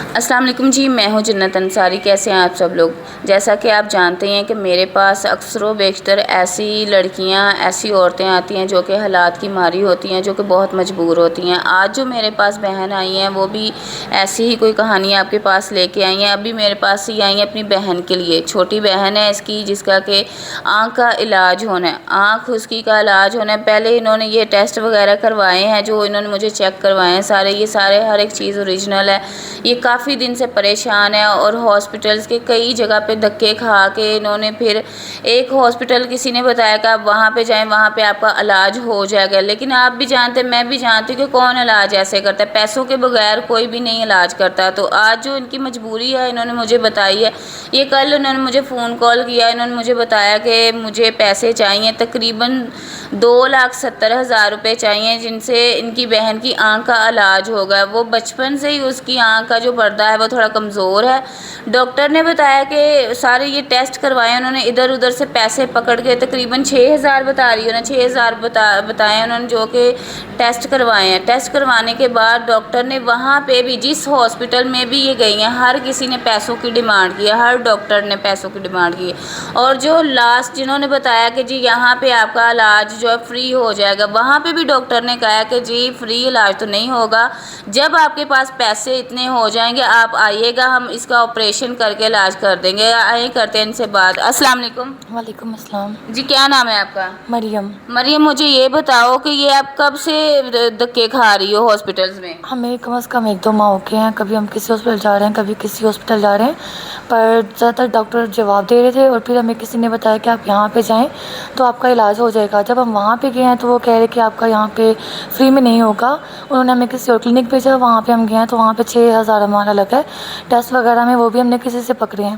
السلام علیکم جی، میں ہوں جنت انصاری۔ کیسے ہیں آپ سب لوگ؟ جیسا کہ آپ جانتے ہیں کہ میرے پاس اکثر و بیشتر ایسی لڑکیاں، ایسی عورتیں آتی ہیں جو کہ حالات کی ماری ہوتی ہیں، جو کہ بہت مجبور ہوتی ہیں۔ آج جو میرے پاس بہن آئی ہیں وہ بھی ایسی ہی کوئی کہانی آپ کے پاس لے کے آئی ہیں۔ ابھی میرے پاس ہی آئی ہیں اپنی بہن کے لیے، چھوٹی بہن ہے اس کی، جس کا کہ آنکھ کا علاج ہونا ہے، آنکھ اس کی کا علاج ہونا ہے۔ پہلے انہوں نے یہ ٹیسٹ وغیرہ کروائے ہیں، جو انہوں نے مجھے چیک کروائے ہیں سارے، یہ سارے ہر ایک چیز اوریجنل ہے۔ یہ کافی دن سے پریشان ہے اور ہاسپٹلس کے کئی جگہ پہ دھکے کھا کے انہوں نے پھر ایک ہاسپٹل کسی نے بتایا کہ آپ وہاں پہ جائیں، وہاں پہ آپ کا علاج ہو جائے گا۔ لیکن آپ بھی جانتے، میں بھی جانتی ہوں کہ کون علاج ایسے کرتا ہے، پیسوں کے بغیر کوئی بھی نہیں علاج کرتا۔ تو آج جو ان کی مجبوری ہے انہوں نے مجھے بتائی ہے، یہ کل انہوں نے مجھے فون کال کیا، انہوں نے مجھے بتایا کہ مجھے پیسے چاہیے، تقریباً 2,70,000 روپے چاہیے، جن سے ان کی بہن کی آنکھ کا علاج ہوگا۔ وہ بچپن سے ہی اس کی آنکھ کا جو پردہ ہے وہ تھوڑا کمزور ہے۔ ڈاکٹر نے بتایا کہ سارے یہ ٹیسٹ کروائے انہوں نے، ادھر ادھر سے پیسے پکڑ کے تقریباً 6,000 بتا رہی ہے نا، 6,000 بتائے انہوں نے، جو کہ ٹیسٹ کروائے ہیں۔ ٹیسٹ کروانے کے بعد ڈاکٹر نے وہاں پہ بھی، جس ہاسپٹل میں بھی یہ گئی ہیں، ہر کسی نے پیسوں کی ڈیمانڈ کی ہے، ہر ڈاکٹر نے پیسوں کی ڈیمانڈ کی ہے۔ اور جو لاسٹ جنہوں نے بتایا کہ جی یہاں پہ آپ کا علاج جو ہے فری ہو جائے گا، وہاں پہ بھی ڈاکٹر نے کہا کہ جی فری علاج تو نہیں ہوگا، جب آپ کے پاس پیسے اتنے ہو جائیں گے آپ آئیے گا، ہم اس کا آپریشن کر کے علاج کر دیں گے۔ آئیں کرتے ہیں ان سے بات۔ السلام علیکم وعلیکم السلام۔ جی، کیا نام ہے آپ کا؟ مریم۔ مریم، مجھے یہ بتاؤ کہ یہ آپ کب سے دھکے کھا رہی ہو ہاسپٹلز میں؟ ہمیں کم از کم 1-2 ماہ ہو گئے ہیں، کبھی ہم کسی ہاسپٹل جا رہے ہیں، کبھی کسی ہاسپٹل جا رہے ہیں، پر زیادہ تر ڈاکٹر جواب دے رہے تھے، اور پھر ہمیں کسی نے بتایا کہ آپ یہاں پہ جائیں تو آپ کا علاج ہو جائے گا۔ جب ہم وہاں پہ گئے ہیں تو وہ کہہ رہے کہ آپ کا یہاں پہ فری میں نہیں ہوگا، انہوں نے ہمیں کسی اور کلینک بھیجا، وہاں پہ ہم گئے ہیں تو وہاں پہ 6,000 ہمارا لگا ہے ٹیسٹ وغیرہ میں، وہ بھی ہم نے کسی سے پکڑے ہیں۔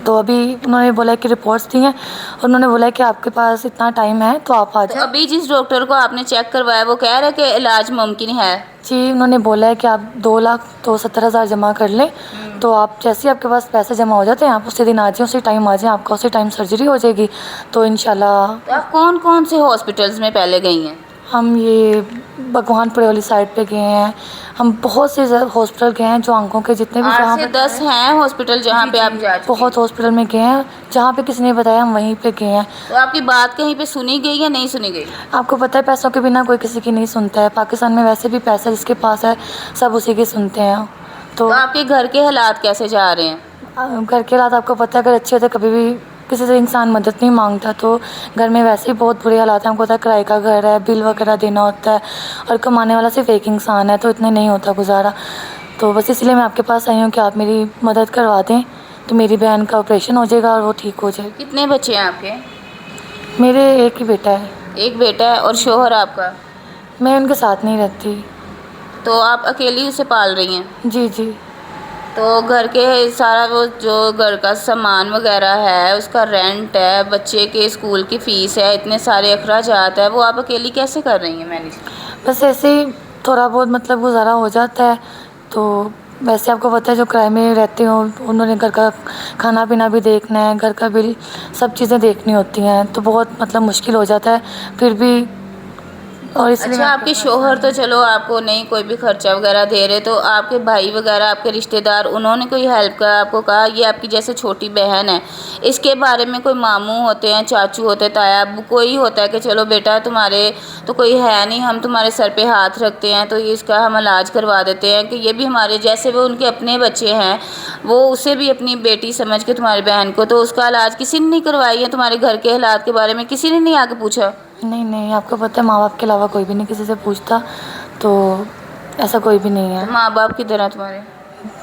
تو ابھی انہوں نے بولا کہ رپورٹس دی ہیں، اور انہوں نے بولا کہ آپ کے پاس اتنا ٹائم ہے تو آپ آ تو جائیں۔ ابھی جس ڈاکٹر کو آپ نے چیک کروایا وہ کہہ رہے کہ علاج ممکن ہے؟ جی، انہوں نے بولا ہے کہ آپ 2,70,000 جمع کر لیں، تو آپ جیسے آپ کے پاس پیسے جمع ہو جاتے ہیں آپ اسی دن آ جائیں، اسی ٹائم آ جائیں، آپ کا اسی ٹائم سرجری ہو جائے گی، تو انشاءاللہ۔ تو آپ کون کون سے ہاسپٹلز میں پہلے گئی ہیں؟ ہم یہ بھگوان پورے والی سائڈ پہ گئے ہیں، ہم بہت سے ہاسپٹل گئے ہیں جو آنکھوں کے جتنے بھی 8 جہاں سے پہ 10 ہیں ہاسپٹل جہاں پہ آپ جا چکی ہیں؟ بہت ہاسپٹل میں گئے ہیں، جہاں پہ کسی نے بتایا ہم وہیں پہ گئے ہیں۔ تو آپ کی بات کہیں پہ سنی گئی یا نہیں سنی گئی؟ آپ کو پتہ ہے پیسوں کے بنا کوئی کسی کی نہیں سنتا ہے، پاکستان میں ویسے بھی پیسہ جس کے پاس ہے سب اسی کی سنتے ہیں۔ تو آپ کے گھر کے حالات کیسے جا رہے ہیں؟ گھر کے حالات آپ کو پتہ ہے اگر اچھے ہوتے کبھی بھی کسی سے انسان مدد نہیں مانگتا، تو گھر میں ویسے ہی بہت برے حالات ہیں، ہم کو پتہ ہے کرائے کا گھر ہے، بل وغیرہ دینا ہوتا ہے، اور کمانے والا صرف ایک انسان ہے، تو اتنے نہیں ہوتا گزارا۔ تو بس اس لیے میں آپ کے پاس آئی ہوں کہ آپ میری مدد کروا دیں تو میری بہن کا آپریشن ہو جائے گا اور وہ ٹھیک ہو جائے گی۔ کتنے بچے ہیں آپ کے؟ میرے ایک ہی بیٹا ہے۔ ایک بیٹا ہے، اور شوہر آپ کا؟ میں ان کے ساتھ نہیں رہتی۔ تو آپ اکیلی اسے پال رہی ہیں؟ جی جی۔ تو گھر کے سارا وہ جو گھر کا سامان وغیرہ ہے، اس کا رینٹ ہے، بچے کے اسکول کی فیس ہے، اتنے سارے اخراجات ہے، وہ آپ اکیلی کیسے کر رہی ہیں مینیج؟ بس ایسے ہی تھوڑا بہت گزارا ہو جاتا ہے۔ تو ویسے آپ کو پتہ ہے جو کرائے میں رہتے ہوں انہوں نے گھر کا کھانا پینا بھی دیکھنا ہے، گھر کا بل سب چیزیں دیکھنی ہوتی ہیں، تو بہت مشکل ہو جاتا ہے پھر بھی۔ اور اس لیے اچھا، آپ کے شوہر تو چلو آپ کو نہیں کوئی بھی خرچہ وغیرہ دے رہے، تو آپ کے بھائی وغیرہ، آپ کے رشتہ دار، انہوں نے کوئی ہیلپ کا آپ کو کہا؟ یہ آپ کی جیسے چھوٹی بہن ہے، اس کے بارے میں کوئی ماموں ہوتے ہیں، چاچو ہوتے ہیں، تایا ابو کوئی ہوتا ہے کہ چلو بیٹا تمہارے تو کوئی ہے نہیں، ہم تمہارے سر پہ ہاتھ رکھتے ہیں، تو اس کا ہم علاج کروا دیتے ہیں، کہ یہ بھی ہمارے جیسے وہ ان کے اپنے بچے ہیں، وہ اسے بھی اپنی بیٹی سمجھ کے تمہاری بہن کو، تو اس کا علاج کسی نے نہیں کروائی ہے؟ تمہارے گھر کے حالات کے بارے میں کسی نے نہیں آ کے پوچھا؟ نہیں نہیں، آپ کو پتہ ہے ماں باپ کے علاوہ کوئی بھی نہیں کسی سے پوچھتا، تو ایسا کوئی بھی نہیں ہے۔ تو ماں باپ کدھر ہیں تمہارے؟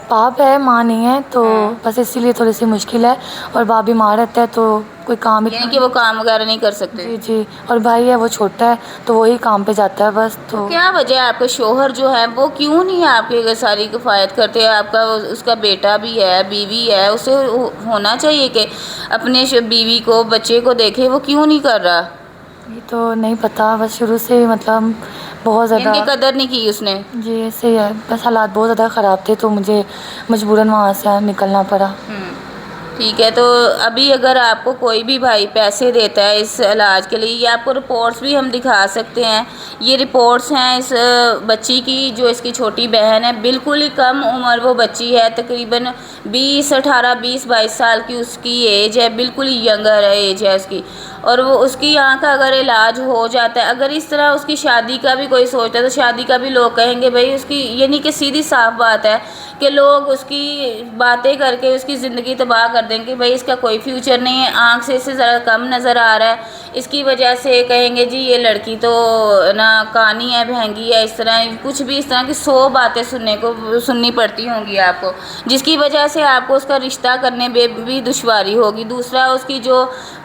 باپ ہے، ماں نہیں ہے، تو بس اسی لیے تھوڑی سی مشکل ہے، اور باپ بیمار رہتا ہے تو کوئی کام یعنی کہ وہ کام وغیرہ نہیں کر سکتے؟ جی جی، اور بھائی ہے وہ چھوٹا ہے تو وہی کام پہ جاتا ہے بس۔ تو کیا وجہ ہے آپ کے شوہر جو ہے وہ کیوں نہیں آپ کی ساری کفایت کرتے؟ آپ کا اس کا بیٹا بھی ہے، بیوی ہے، اسے ہونا چاہیے کہ اپنے بیوی کو، بچے کو دیکھے، وہ کیوں نہیں کر رہا؟ یہ تو نہیں پتہ، بس شروع سے ہی بہت ان زیادہ، کی قدر نہیں کی اس نے؟ جی ایسے ہی ہے، بس حالات بہت زیادہ خراب تھے تو مجھے مجبوراً وہاں سے نکلنا پڑا۔ ٹھیک ہے، تو ابھی اگر آپ کو کوئی بھی بھائی پیسے دیتا ہے اس علاج کے لیے، یہ آپ کو رپورٹس بھی ہم دکھا سکتے ہیں۔ یہ رپورٹس ہیں اس بچی کی، جو اس کی چھوٹی بہن ہے، بالکل ہی کم عمر وہ بچی ہے، تقریباً 22 سال کی اس کی ایج ہے، بالکل ہی ینگر ایج ہے اس کی، اور وہ اس کی یہاں کا اگر علاج ہو جاتا ہے، اگر اس طرح اس کی شادی کا بھی کوئی سوچتا ہے تو شادی کا بھی لوگ کہیں گے بھائی اس کی، یعنی کہ سیدھی صاف بات ہے کہ لوگ اس کی باتیں کر کے اس کی زندگی تباہ کر دیں کہ بھائی اس کا کوئی فیوچر نہیں ہے، آنکھ سے اسے ذرا کم نظر آ رہا ہے، اس کی وجہ سے کہیں گے جی یہ لڑکی تو نا کانی ہے، بہنگی ہے، اس طرح کچھ بھی، اس طرح کی 100 باتیں سننی پڑتی ہوں گی آپ کو، جس کی وجہ سے آپ کو اس کا رشتہ کرنے میں بھی دشواری ہوگی۔ دوسرا، اس کی جو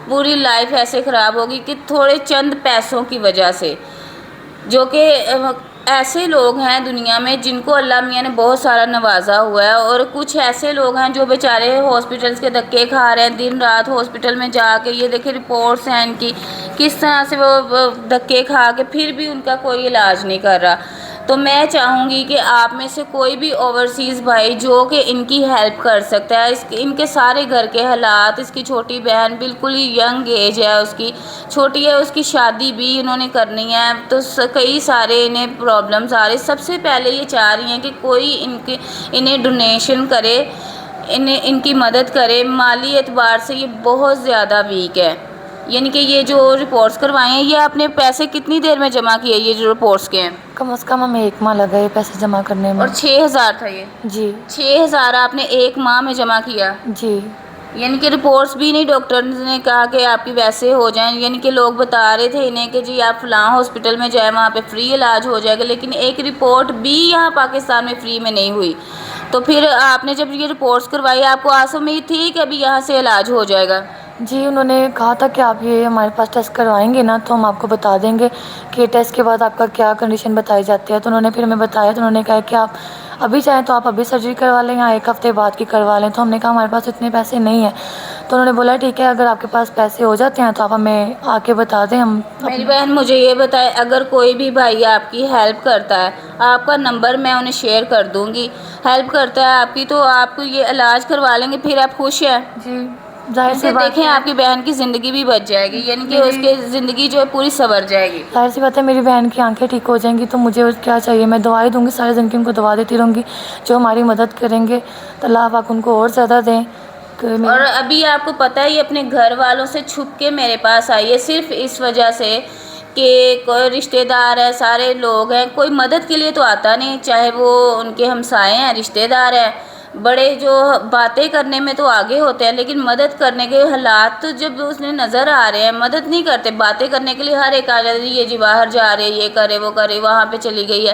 پوری لائف ایسے خراب ہوگی کہ تھوڑے چند پیسوں کی وجہ سے، جو کہ ایسے لوگ ہیں دنیا میں جن کو اللہ میاں نے بہت سارا نوازا ہوا ہے، اور کچھ ایسے لوگ ہیں جو بیچارے ہاسپٹلس کے دھکے کھا رہے ہیں، دن رات ہاسپٹل میں جا کے، یہ دیکھیں رپورٹس ہیں ان کی، کس طرح سے وہ دھکے کھا کے پھر بھی ان کا کوئی علاج نہیں کر رہا۔ تو میں چاہوں گی کہ آپ میں سے کوئی بھی اوورسیز بھائی جو کہ ان کی ہیلپ کر سکتا ہے، ان کے سارے گھر کے حالات، اس کی چھوٹی بہن بالکل ہی ینگ ایج ہے، اس کی چھوٹی ہے، اس کی شادی بھی انہوں نے کرنی ہے، تو کئی سارے انہیں پرابلمس آ رہے، سب سے پہلے یہ چاہ رہی ہیں کہ کوئی انہیں ڈونیشن کرے، ان کی مدد کرے۔ مالی اعتبار سے یہ بہت زیادہ ویک ہے، یعنی کہ یہ جو رپورٹس کروائے ہیں، یہ آپ نے پیسے کتنی دیر میں جمع کیے یہ جو رپورٹس کے ہیں؟ کم از کم ہمیں 1 ماہ لگا یہ پیسے جمع کرنے میں۔ اور 6,000 تھا یہ؟ جی 6,000 آپ نے 1 ماہ میں جمع کیا؟ جی یعنی کہ رپورٹس بھی نہیں، ڈاکٹر نے کہا کہ آپ کی ویسے ہو جائیں، یعنی کہ لوگ بتا رہے تھے انہیں کہ جی آپ فلاں ہاسپٹل میں جائیں، وہاں پہ فری علاج ہو جائے گا، لیکن ایک رپورٹ بھی یہاں پاکستان میں فری میں نہیں ہوئی۔ تو پھر آپ نے جب یہ رپورٹس کروائی، آپ کو آس امید تھی کہ ابھی یہاں سے علاج ہو جائے گا؟ جی، انہوں نے کہا تھا کہ آپ یہ ہمارے پاس ٹیسٹ کروائیں گے نا تو ہم آپ کو بتا دیں گے کہ ٹیسٹ کے بعد آپ کا کیا کنڈیشن بتائی جاتی ہے۔ تو انہوں نے پھر ہمیں بتایا، تو انہوں نے کہا کہ آپ ابھی چاہیں تو آپ ابھی سرجری کروا لیں یا 1 ہفتے بعد کی کروا لیں۔ تو ہم نے کہا ہمارے پاس اتنے پیسے نہیں ہیں۔ تو انہوں نے بولا ٹھیک ہے، اگر آپ کے پاس پیسے ہو جاتے ہیں تو آپ ہمیں آ کے بتا دیں، ہم میری بہن مجھے یہ بتائے، اگر کوئی بھی بھائی آپ کی ہیلپ کرتا ہے، آپ کا نمبر میں انہیں شیئر کر دوں گی، ہیلپ کرتا ہے آپ کی، تو آپ کو یہ علاج کروا لیں گے، پھر آپ خوش ہیں؟ جی ظاہر سی کیونکہ بات دیکھیں ہے، آپ کی بہن کی زندگی بھی بچ جائے گی، یعنی کہ اس میری کی زندگی جو ہے پوری سنور جائے گی۔ ظاہر سی بات ہے میری بہن کی آنکھیں ٹھیک ہو جائیں گی تو مجھے کیا چاہیے، میں دعائیں دوں گی، سارے زندگی ان کو دعا دیتی رہوں گی، جو ہماری مدد کریں گے تو اللہ پاک ان کو اور زیادہ دیں۔ اور ابھی آپ کو پتہ ہی اپنے گھر والوں سے چھپ کے میرے پاس آئی ہے، صرف اس وجہ سے کہ کوئی رشتہ دار ہے، سارے لوگ ہیں، کوئی مدد کے لیے تو آتا نہیں، چاہے وہ ان کے ہمسائے ہیں، رشتہ دار ہیں، بڑے جو باتیں کرنے میں تو آگے ہوتے ہیں، لیکن مدد کرنے کے حالات تو جب اس نے نظر آ رہے ہیں، مدد نہیں کرتے، باتیں کرنے کے لیے ہر ایک آ جاتی ہے، یہ جی باہر جا رہے ہیں، یہ کرے وہ کرے، وہاں پہ چلی گئی ہے۔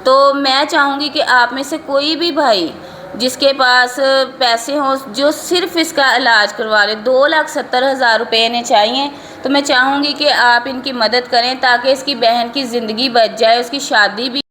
تو میں چاہوں گی کہ آپ میں سے کوئی بھی بھائی جس کے پاس پیسے ہوں، جو صرف اس کا علاج کروا لے، 2,70,000 روپے انہیں چاہیے، تو میں چاہوں گی کہ آپ ان کی مدد کریں تاکہ اس کی بہن کی زندگی بچ جائے، اس کی شادی بھی